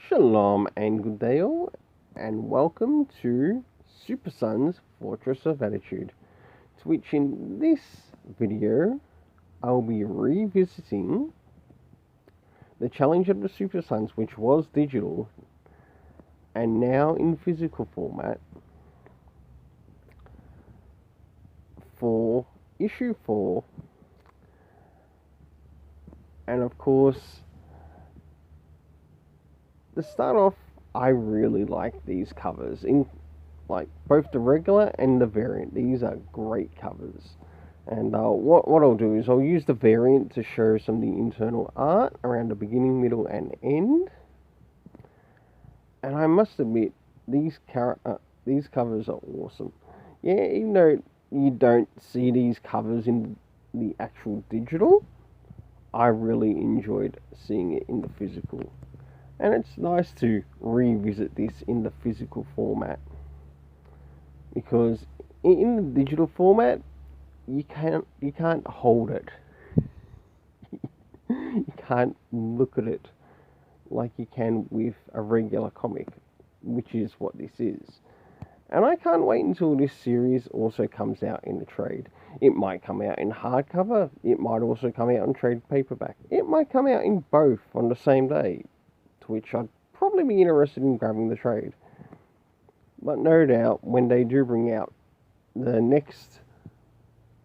Shalom and good day all, and welcome to Super Sun's Fortress of Attitude, to which in this video I'll be revisiting the challenge of the Super Suns, which was digital and now in physical format, for issue 4. And of course, to start off, I really like these covers, in like both the regular and the variant. These are great covers. And what I'll do is I'll use the variant to show some of the internal art around the beginning, middle, and end. And I must admit, these covers are awesome. Yeah, even though you don't see these covers in the actual digital, I really enjoyed seeing it in the physical. And it's nice to revisit this in the physical format, because in the digital format you can't hold it. You can't look at it like you can with a regular comic, which is what this is. And I can't wait until this series also comes out in the trade. It might come out in hardcover, it might also come out in trade paperback, it might come out in both on the same day, to which I'd probably be interested in grabbing the trade. But no doubt, when they do bring out the next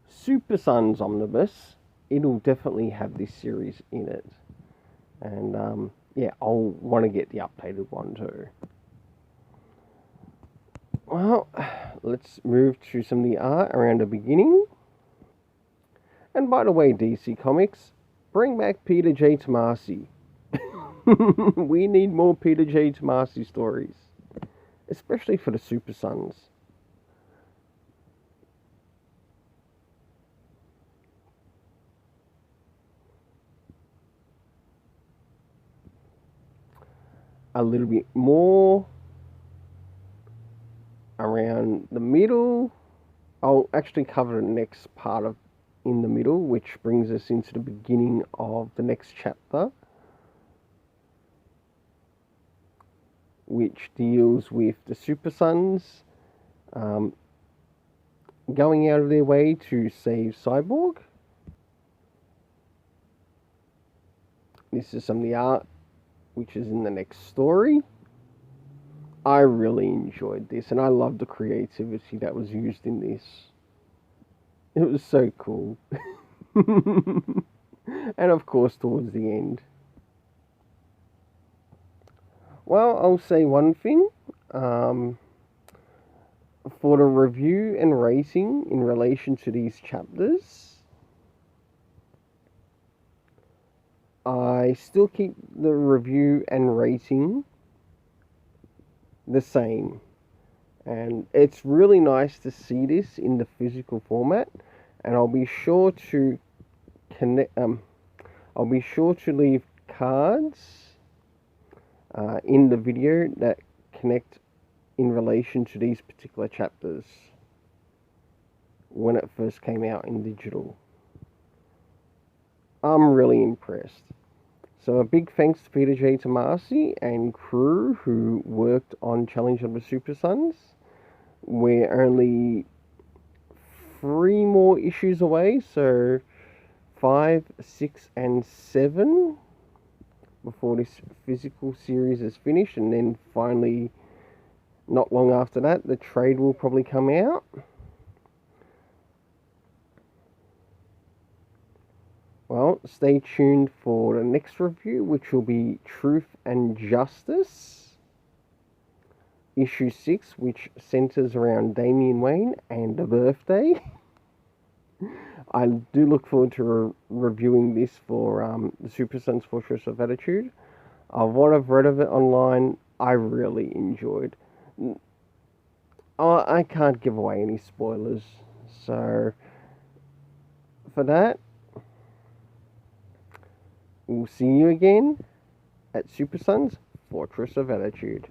Super Sons Omnibus, it'll definitely have this series in it. And yeah, I'll want to get the updated one too. Well, let's move to some of the art around the beginning. And by the way, DC Comics, bring back Peter J. Tomasi. We need more Peter J. Tomasi stories, especially for the Super Sons. A little bit more around the middle. I'll actually cover the next part of in the middle, which brings us into the beginning of the next chapter, which deals with the Super Sons going out of their way to save Cyborg. This is some of the art which is in the next story. I really enjoyed this, and I love the creativity that was used in this. It was so cool. And of course, towards the end. Well, I'll say one thing. For the review and rating in relation to these chapters, I still keep the review and rating the same. And it's really nice to see this in the physical format, and I'll be sure to leave cards in the video that connect in relation to these particular chapters when it first came out in digital. I'm really impressed. So a big thanks to Peter J. Tomasi and crew who worked on Challenge of the Super Sons. We're only 3 more issues away, so 5, 6, and 7 before this physical series is finished, and then finally, not long after that, the trade will probably come out. Well, stay tuned for the next review, which will be Truth and Justice, issue 6, which centers around Damian Wayne and a birthday. I do look forward to reviewing this for the Super Sons Fortress of Attitude. What I've read of it online, I really enjoyed. I can't give away any spoilers, so for that, we'll see you again at Super Sons Fortress of Attitude.